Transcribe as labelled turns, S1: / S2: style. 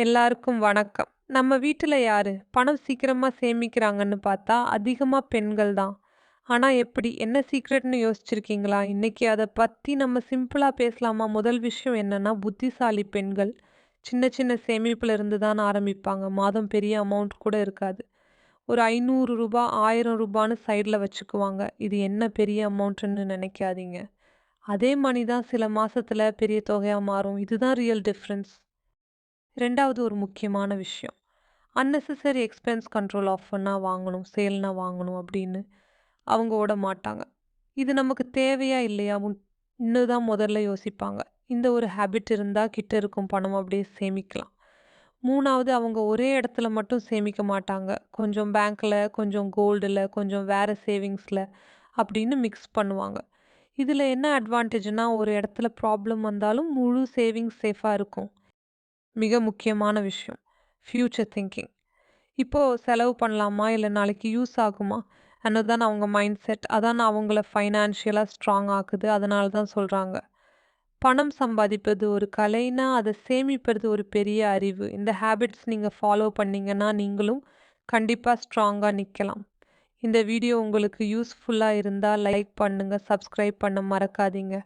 S1: எல்லாருக்கும் வணக்கம். நம்ம வீட்டுல யாரு பணம் சீக்கிரமா சேமிக்கிறாங்கன்னு பார்த்தா அதிகமா பெண்கள் தான். ஆனா எப்படி? என்ன சீக்ரெட்னு யோசிச்சிருக்கீங்களா? இன்னைக்கு அத பத்தி நம்ம சிம்பிளா பேசலாமா? முதல் விஷயம் என்னன்னா, புத்திசாலி பெண்கள் சின்ன சின்ன சேமிப்புல இருந்து தான் ஆரம்பிப்பாங்க. மாதம் பெரிய அமௌண்ட் கூட இருக்காது. ஒரு ரூ. 500 ரூ. 1000ன்னு சைடுல வச்சுக்குவாங்க. இது என்ன பெரிய அமௌண்ட்ன்னு நினைக்காதீங்க. அதே மணி தான் சில மாசத்துல பெரிய தொகையா மாறும். இதுதான் ரியல் டிஃபரன்ஸ். 2வது ஒரு முக்கியமான விஷயம். அன்னெசசரி எக்ஸ்பென்ஸ் கண்ட்ரோல் ஆஃபர்னா வாங்கணும், சேல்னா வாங்கணும் அப்படின்னு அவங்க ஓட மாட்டாங்க. இது நமக்கு தேவையா இல்லையா? தான் முதல்ல யோசிப்பாங்க. இந்த ஒரு ஹேபிட் இருந்தா கிட்ட இருக்கும் பணம் அப்படியே சேமிக்கலாம். 3வது அவங்க ஒரே இடத்துல மட்டும் சேமிக்க மாட்டாங்க. கொஞ்சம் பேங்க்ல, கொஞ்சம் கோல்டுல, கொஞ்சம் வேற சேவிங்ஸ்ல அப்படின்னு மிக்ஸ் பண்ணுவாங்க. இதுல என்ன அட்வான்டேஜ்னா, ஒரு இடத்துல ப்ராப்ளம் வந்தாலும் முழு சேவிங்ஸ் சேஃபா இருக்கும். மிக முக்கியமான விஷயம். Future thinking. இப்போ செலவு பண்ணலாமா? இல்ல நாளைக்கு யூஸ் ஆகுமா? தான் அவங்க மைண்ட் செட். அதான் அவங்கள ஃபைனான்ஷியலா ஸ்ட்ராங் ஆக்குது. அதனால தான் சொல்றாங்க. பணம் சம்பாதிப்பது ஒரு கலைனா, அத சேமிப்பது ஒரு பெரிய அறிவு. இந்த ஹேபிட்ஸ் நீங்க ஃபாலோ பண்ணீங்கன்னா, நீங்களும் கண்டிப்பா ஸ்ட்ராங்கா நிக்கலாம். இந்த வீடியோ உங்களுக்கு யூஸ்ஃபுல்லா இருந்தா லைக் பண்ணுங்க, சப்ஸ்கிரைப் பண்ண மறக்காதீங்க.